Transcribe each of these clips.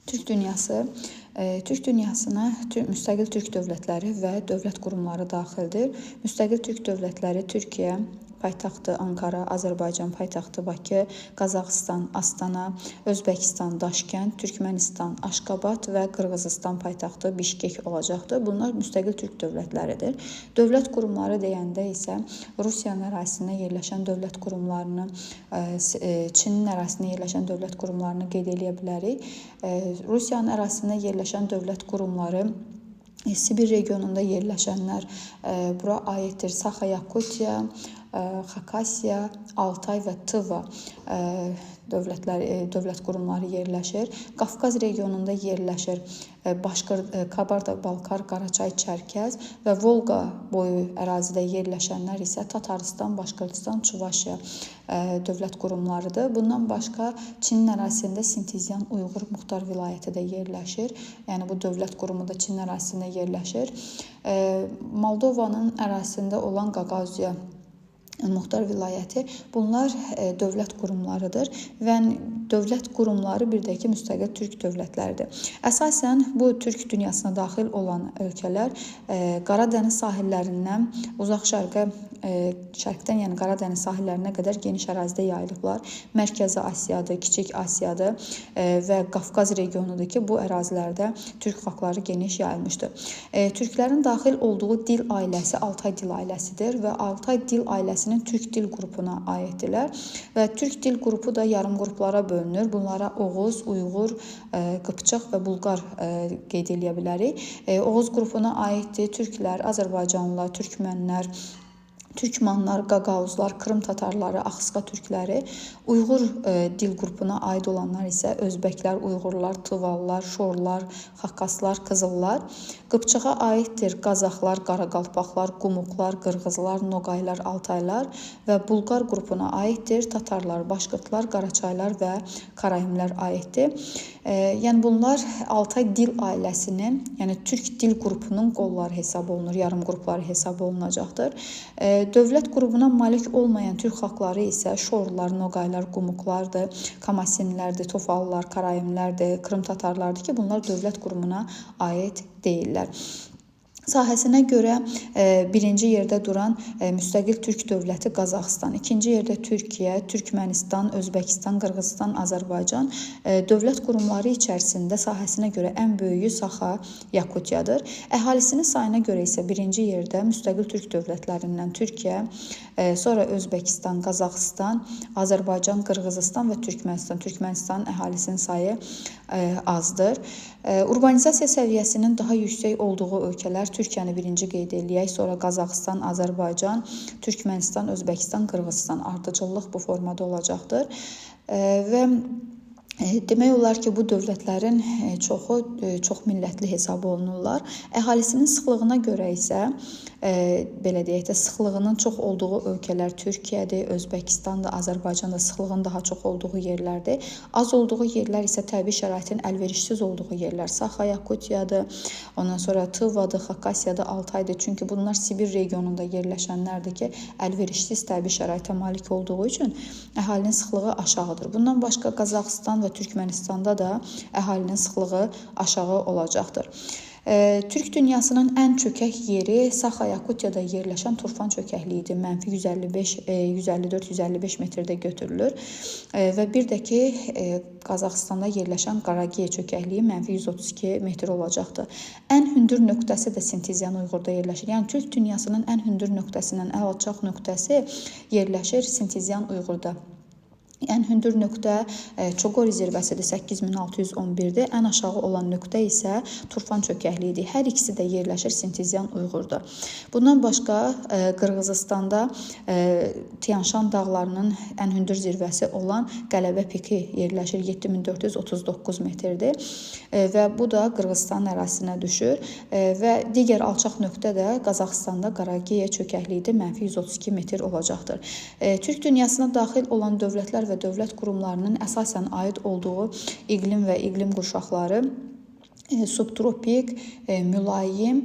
Türk dünyası, Türk dünyasına müstəqil Türk dövlətləri və dövlət qurumları daxildir. Müstəqil Türk dövlətləri Türkiyə, paytaxtı Ankara, Azərbaycan paytaxtı Bakı, Qazaxıstan Astana, Özbəkistan Daşkənd, Türkmənistan Aşqabad və Qırğızıstan paytaxtı Bişkek olacaqdır. Bunlar müstəqil Türk dövlətləridir. Dövlət qurumları deyəndə isə Rusiyanın ərazisində yerləşən dövlət qurumlarını, Çinin ərazisində yerləşən dövlət qurumlarını qeyd edə bilərik. Rusiyanın ərazisində yerləşən dövlət qurumları Sibir regionunda yerləşənlər bura aiddir. Saxa-Yakutiya, Xakasiya, Altay və Tıva dövlət qurumları yerləşir. Qafqaz regionunda yerləşir. Kabardaq-Balkar, Qaraçay, Çərkəz və Volqa boyu ərazidə yerləşənlər isə Tataristan, Başqırtıstan, Çuvaşiya dövlət qurumlarıdır. Bundan başqa Çinin ərazisində Sintezyan Uyğur Muxtar Vilayəti də yerləşir. Yəni bu dövlət qurumu da Çinin ərazisində yerləşir. Moldovanın ərazisində olan Qaqaziya Muxtar Vilayəti, bunlar dövlət qurumlarıdır və dövlət qurumları bir də ki, müstəqil Türk dövlətləridir. Əsasən bu Türk dünyasına daxil olan ölkələr Qara Dəniz sahillərindən uzaq şərqdən, yəni Qara Dəniz sahillərinə qədər geniş ərazidə yayılıblar. Mərkəzi Asiyadır, Kiçik Asiyadır və Qafqaz regionudur ki, bu ərazilərdə Türk xalqları geniş yayılmışdır. Türklərin daxil olduğu dil ailəsi Altay dil ailəsidir və Altay dil ailəsinin Türk dil qrupuna aiddirlər və Türk dil qrupu da yarım qruplara bölünür. Bunlara Oğuz, Uyğur, Qıpçaq və Bulqar qeyd edə bilərik. Oğuz qrupuna aiddir türklər, azərbaycanlılar, türkmənlər, türkmanlar, qaqavuzlar, Krım tatarları, Axıska türkləri. Uyğur dil qrupuna aid olanlar isə özbəklər, Uyğurlar, Tıvallar, Şorlar, Xakkaslar, Qızıllar. Qıpçağa aiddir Qazaxlar, Qaraqalpaqlar, Qumuqlar, Qırğızlar, Noqaylar, Altaylar və Bulqar qrupuna aiddir Tatarlar, Başqırtlar, Qaraçaylar və Karayimlər aiddir. Yəni bunlar Altay dil ailəsinin, yəni Türk dil qrupunun qolları hesab olunur, yarım qrupları hesab olunacaqdır. Dövlət qrupuna malik olmayan Türk xalqları isə Şorlar, Noqaylar, Qumuqlardır, Kamasinlərdir, Tofalılar, Karayimlərdir, Krım tatarlardır ki, bunlar dövlət qrupuna aid deyirlər. Sahəsinə görə birinci yerdə duran müstəqil Türk dövləti Qazaxıstan, ikinci yerdə Türkiyə, Türkmənistan, Özbəkistan, Qırğızistan, Azərbaycan. Dövlət qurumları içərisində sahəsinə görə ən böyüyü Saxa-Yakutiyadır. Əhalisinin sayına görə isə birinci yerdə müstəqil Türk dövlətlərindən Türkiyə, sonra Özbəkistan, Qazaxıstan, Azərbaycan, Qırğızistan və Türkmənistan. Türkmənistanın əhalisinin sayı azdır. Urbanizasiya səviyyəsinin daha yüksək olduğu ölkələr Türkiyəni birinci qeyd eləyək, sonra Qazaxıstan, Azərbaycan, Türkmənistan, Özbəkistan, Qırğızistan. Ardıcıllıq bu formada olacaqdır. Və demək olar ki, bu dövlətlərin çoxu çox millətli hesab olunurlar. Əhalisinin sıxlığına görə isə belə deyək də, sıxlığının çox olduğu ölkələr Türkiyədir, Özbəkistandır, Azərbaycanda sıxlığın daha çox olduğu yerlərdir. Az olduğu yerlər isə təbii şəraitin əlverişsiz olduğu yerlər. Saxa-Yakutiyadır, ondan sonra Tıvadır, Xakasiyadır, Altaydır. Çünki bunlar Sibir regionunda yerləşənlərdir ki, əlverişsiz təbii şəraitə malik olduğu üçün əhalinin sıxlığı aşağıdır. Bundan başqa Qazaxıstan və Türkmənistanda da əhalinin sıxlığı aşağı olacaqdır. Türk dünyasının ən çökək yeri Saxa-Yakutiyada yerləşən Turfan çökəkliyidir. Mənfi 154-155 metrdə götürülür. Və bir də ki, Qazaxıstanda yerləşən Qaragiya çökəkliyi mənfi 132 metr olacaqdır. Ən hündür nöqtəsi də Sintezyan Uyğurda yerləşir. Yəni Türk dünyasının ən hündür nöqtəsindən ən alçaq nöqtəsi yerləşir Sintezyan Uyğurda. Ən hündür nöqtə Çoqori zirvəsidir, 8611-dir. Ən aşağı olan nöqtə isə Turfan çökəkliyidir. Hər ikisi də yerləşir Sintezyan Uyğurda. Bundan başqa Qırğızistanda Tianşan dağlarının ən hündür zirvəsi olan Qələbə piki yerləşir, 7439 metrdir və bu da Qırğızistan ərazisinə düşür və digər alçaq nöqtə də Qazaxıstanda Qaragiya çökəkliyidir, mənfi 132 metr olacaqdır. Türk dünyasına daxil olan dövlətlər və dövlət qurumlarının əsasən aid olduğu iqlim və iqlim qurşaqları subtropik, mülayim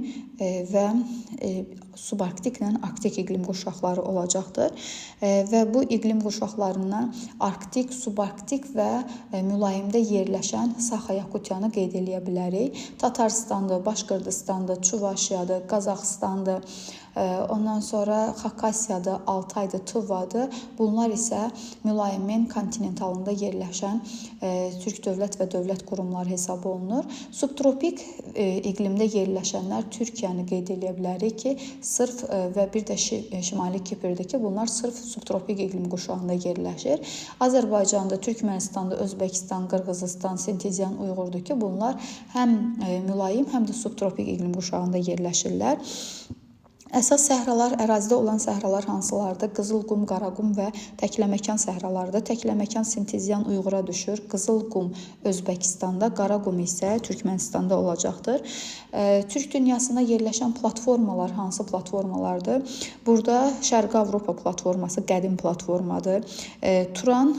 və subarktiklə arktik iqlim qurşaqları olacaqdır. Və bu iqlim qurşaqlarından arktik, subarktik və mülayimdə yerləşən Saxa-Yakutiyanı qeyd edə bilərik. Tataristandır, Başqırdistandır, Çuvaşiyadır, Qazaxıstandır. Ondan sonra Xakasiyadır, Altaydır, Tuvadır. Bunlar isə mülayimin kontinentalında yerləşən türk dövlət və dövlət qurumları hesab olunur. Subtropik iqlimdə yerləşənlər Türkiyəni qeyd edə bilərik ki, sırf və bir də Şimali Kiprdir ki, bunlar sırf subtropik iqlim qurşağında yerləşir. Azərbaycanda, Türkmənistanda, Özbəkistan, Qırğızistan, Sintezyan, Uyğurdur ki, bunlar həm mülayim, həm də subtropik iqlim qurşağında yerləşirlər. Əsas səhralar, ərazidə olan səhralar hansılardır? Qızılqum, Qaraqum və Təkləməkan səhralarıdır. Təkləməkan Sintezyan Uyğura düşür. Qızılqum Özbəkistanda, Qaraqum isə Türkmənistanda olacaqdır. Türk dünyasında yerləşən platformalar hansı platformalardır? Burada Şərqi Avropa platforması qədim platformadır. Turan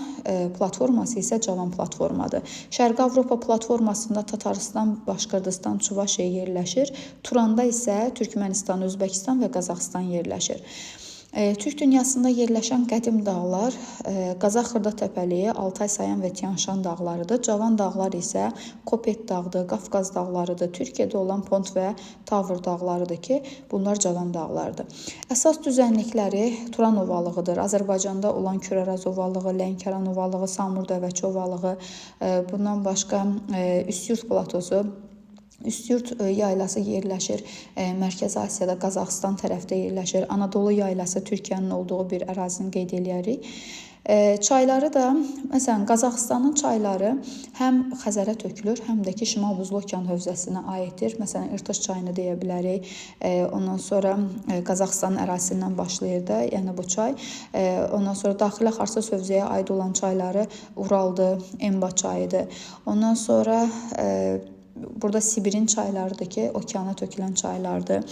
platforması isə cavan platformadır. Şərqi Avropa platformasında Tataristan, Başqırdistan, Çuvaşiya yerləşir. Turanda isə Türkmənistan, Özbəkistan və Qazaxıstan yerləşir. Türk dünyasında yerləşən qədim dağlar Qazax Xırda təpəliyi, Altay, Sayan və Tian-Şan dağlarıdır. Cavan dağlar isə Kopet dağıdır, Qafqaz dağlarıdır. Türkiyədə olan Pont və Tavr dağlarıdır ki, bunlar cavan dağlardır. Əsas düzənlikləri Turan ovalığıdır. Azərbaycanda olan Kürəraz ovalığı, Lənkəran ovalığı, Samur Dəvəçi ovalığı, bundan başqa Üstyurt platosu, Üstyurt yaylası yerləşir. Mərkəzi Asiyada Qazaxıstan tərəfdə yerləşir. Anadolu yaylası Türkiyənin olduğu bir ərazini qeyd edirik. Çayları da, məsələn, Qazaxıstanın çayları həm Xəzərə tökülür, həm də ki, Şimal Buzlu Okean hövzəsinə aiddir. Məsələn, İrtış çayını deyə bilərik. Ondan sonra Qazaxıstan ərazisindən başlayır da, yəni bu çay. Ondan sonra daxili Xarsos hövzəyə aid olan çayları Uraldır, Enba çayıdır. Ondan sonra burada Sibirin çaylarıdır ki, okeana tökülən çaylardır.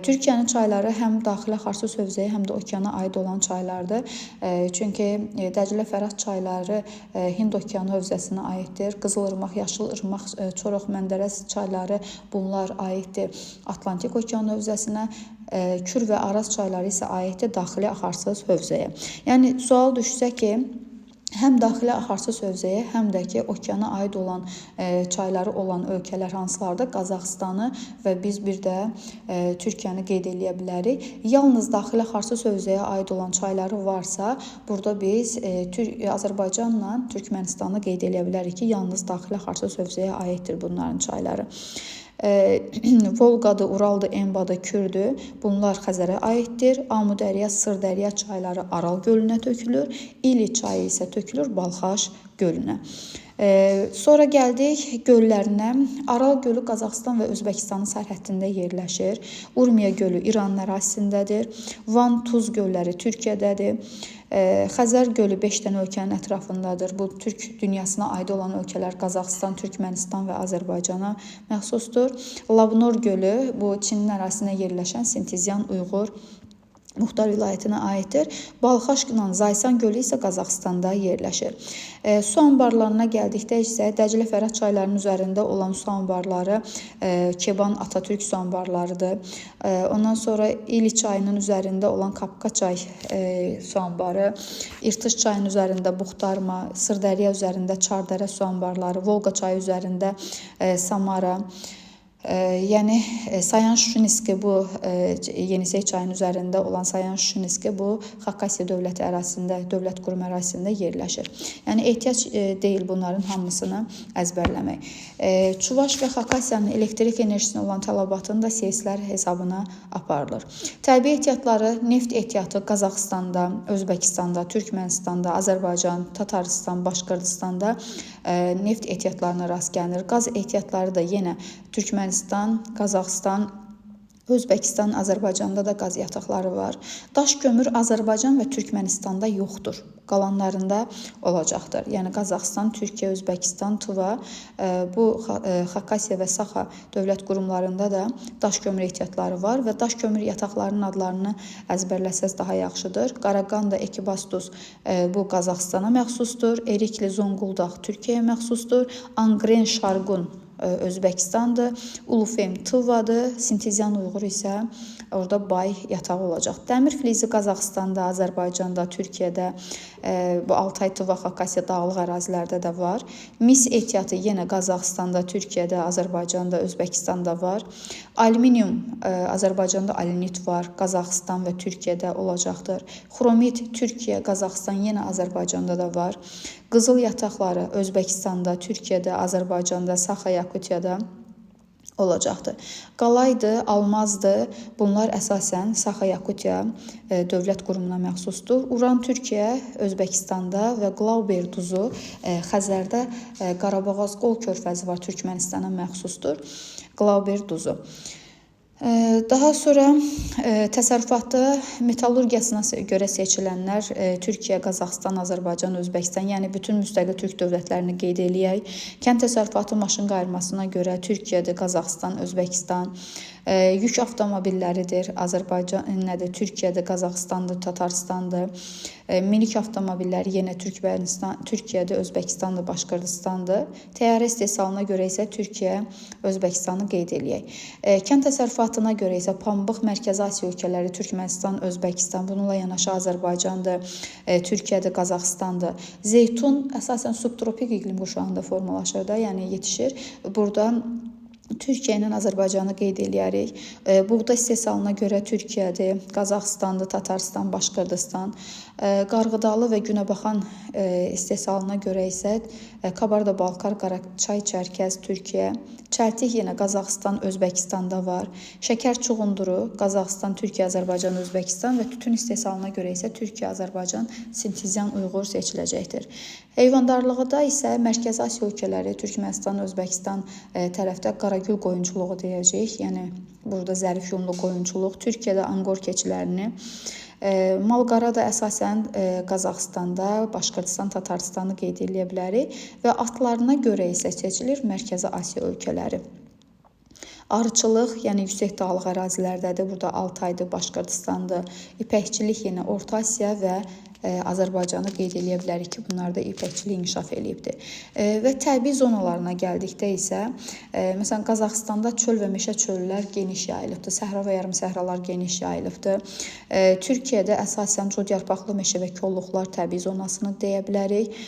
Türkiyənin çayları həm daxilə Xarsos hövzəyə, həm də okeana aid olan çaylardır. Çünki Dəclə Fərat çayları Hind okeanı hövzəsinə aiddir. Qızılırmaq, Yaşılırmaq, Çorox, Məndərəz çayları bunlar aiddir Atlantik okeanı hövzəsinə. Kür və Araz çayları isə aiddir daxili Xarsos hövzəyə. Yəni sual düşsə ki, həm daxili Xarsos hövzəyə, həm də ki, okeana aid olan çayları olan ölkələr hansılardır? Qazaxıstanı və biz bir də Türkiyəni qeyd edə bilərik. Yalnız daxili Xarsos hövzəyə aid olan çayları varsa, burada biz Azərbaycanla Türkmənistanı qeyd edə bilərik ki, yalnız daxili Xarsos hövzəyə aiddir bunların çayları. Volqadır, Uraldır, Enbadır, Kürdür. Bunlar Xəzərə aiddir. Amudərya, Sırdərya çayları Aral gölünə tökülür. İli çayı isə tökülür Balxaş gölünə. Sonra gəldik göllərinə. Aral gölü Qazaxıstan və Özbəkistanın sərhəddində yerləşir. Urmiya gölü İranın ərazisindədir. Van, Tuz gölləri Türkiyədədir. Xəzər gölü 5 dənə ölkənin ətrafındadır. Bu Türk dünyasına aid olan ölkələr Qazaxıstan, Türkmənistan və Azərbaycana məxsusdur. Labnor gölü bu Çinin ərazisində yerləşən Sintezyan Uyğur Muxtar vilayətinə aiddir. Balxaşla Zaysan gölü isə Qazaxıstanda yerləşir. Su anbarlarına gəldikdə isə Dəclə Fərat çaylarının üzərində olan su anbarları Keban Atatürk su anbarlarıdır. Ondan sonra İli çayının üzərində olan Kapkaçay su anbarı, İrtış çayının üzərində Buxtarma, Sırdərya üzərində Çardərə su anbarları, Volqa çayı üzərində Samara, yəni Sayan Şuşinski bu Yenisey çayının üzərində olan Sayan Şuşinski bu Xakasiya dövləti ərazisində, dövlət qurum ərazisində yerləşir. Yəni ehtiyac deyil bunların hamısını əzbərləmək. Çuvaş və Xakasiyanın elektrik enerjisinə olan tələbatını da SES-lər hesabına aparılır. Təbii ehtiyatları, neft ehtiyatı Qazaxıstanda, Özbəkistanda, Türkmənistanda, Azərbaycan, Tataristan, Başqırdistanda neft ehtiyatlarına rast gəlinir. Qaz ehtiyatları da yenə Türkmənistan, Qazaxıstan, Özbəkistan, Azərbaycanda da qaz yataqları var. Daş kömür Azərbaycan və Türkmənistanda yoxdur. Qalanlarında olacaqdır. Yəni Qazaxıstan, Türkiyə, Özbəkistan, Tuva, bu Xakasiya və Saxa dövlət qurumlarında da daş kömür ehtiyatları var və daş kömür yataqlarının adlarını əzbərləsəz daha yaxşıdır. Qaraqanda, Ekibastus bu Qazaxıstana məxsusdur. Erikli, Zonguldaq Türkiyəyə məxsusdur. Angren, Şarqun Özbəkistandır. Ulufem Tıvadır. Sintezyan Uyğur isə orada Bay yatağı olacaq. Dəmir flizi Qazaxıstanda, Azərbaycanda, Türkiyədə, bu Altay, Tıva, Xakasiya dağlıq ərazilərdə də var. Mis ehtiyatı yenə Qazaxıstanda, Türkiyədə, Azərbaycanda, Özbəkistanda var. Alüminium Azərbaycanda alinit var, Qazaxıstan və Türkiyədə olacaqdır. Xromit Türkiyə, Qazaxıstan, yenə Azərbaycanda da var. Qızıl yataqları Özbəkistanda, Türkiyədə, Azərbaycanda, Saxa, Yakutiyada olacaqdır. Qalaydır, almazdır. Bunlar əsasən Saxa-Yakutiya dövlət qurumuna məxsusdur. Uran Türkiyə, Özbəkistanda və Glauber duzu Xəzərdə Qarabağaz Qol körfəzi var, Türkmənistana məxsusdur. Glauber duzu. Daha sonra təsərrüfatda metallurgiyasına görə seçilənlər Türkiyə, Qazaxıstan, Azərbaycan, Özbəkistan, yəni bütün müstəqil türk dövlətlərini qeyd eləyək. Kənd təsərrüfatı maşın qayırmasına görə Türkiyədir, Qazaxıstan, Özbəkistan. Yük avtomobilləridir, Azərbaycan nədir? Türkiyədir, Qazaxıstandır, Tataristandır. Minik avtomobilləri yenə Türkiyədir, Özbəkistandır, Başqırtıstandır. Təyyarə istehsalına görə isə Türkiyə, Özbəkistanı qeyd eləyək. Kənd təsərrüfatına görə isə pambıq Mərkəzi Asiya ölkələri Türkmənistan, Özbəkistan, bununla yanaşı Azərbaycandır, Türkiyədir, Qazaxıstandır. Zeytun əsasən subtropik iqlim qurşağında formalaşır da, yəni yetişir. Burada Türkiyə ilə Azərbaycanı qeyd eləyərik. Buğda istehsalına görə Türkiyədir, Qazaxıstandır, Tataristan, Başqırtıstan. Qarğıdalı və günəbaxan istehsalına görə isə Kabarda-Balkar, Qaraçay, Çərkəz, Türkiyə. Çəltik yenə Qazaxıstan, Özbəkistanda var. Şəkər çuğunduru Qazaxıstan, Türkiyə, Azərbaycan, Özbəkistan və tütün istehsalına görə isə Türkiyə, Azərbaycan, Sintezyan Uyğur seçiləcəkdir. Heyvandarlıqda isə Mərkəzi Asiya ölkələri, Türkmənistan, Özbəkistan tərəfdə qaragül qoyunçuluğu deyəcəyik. Yəni burada zərif yunlu qoyunçuluq, Türkiyədə angor keçilərini, malqara da əsasən Qazaxıstanda, Başqırtıstan, Tataristanı qeyd edə bilərik və atlarına görə isə seçilir Mərkəzi Asiya ölkələri. Arıçılıq, yəni yüksək dağlıq ərazilərdədir. Burada Altaydır, Başqırtıstandır. İpəkçilik yenə Orta Asiya və Azərbaycanı qeyd edə bilərik ki, bunlarda ipəkçilik inkişaf eləyibdir. Və təbii zonalarına gəldikdə isə, məsələn, Qazaxıstanda çöl və meşə çöllər geniş yayılıbdır. Səhra və yarımsəhralar geniş yayılıbdır. Türkiyədə əsasən codyarpaqlı meşə və kolluqlar təbii zonasını deyə bilərik.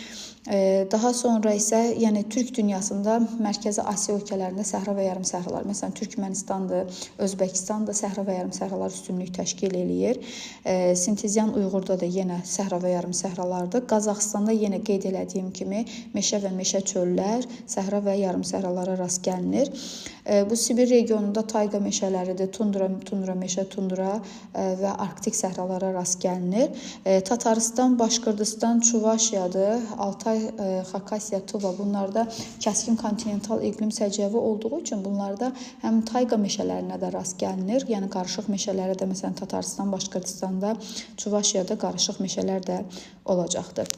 Daha sonra isə, yəni Türk dünyasında Mərkəzi Asiya ölkələrində səhra və yarımsəhralar, məsələn, Türkmənistandır, Özbəkistandır, səhra və yarımsəhralar üstünlük təşkil eləyir. Sintezyan Uyğurda da yenə səhra və yarımsəhralardır. Qazaxıstanda yenə qeyd elədiyim kimi meşə və meşə çöllər, səhra və yarımsəhralara rast gəlinir. Bu Sibir regionunda tayqa meşələridir, tundra meşə, tundra və arktik səhralara rast gəlinir. Tataristan, Başqırtıstan, Çuvaşiyadır, Altay, Xakasiya, Tıva, bunlarda kəskin kontinental iqlim səciyyəvi olduğu üçün bunlarda həm tayqa meşələrinə də rast gəlinir. Yəni qarışıq meşələrə də, məsələn, Tataristan, Başqırtıstanda, Çuvaşiyada qarışıq meşələr də olacaqdır.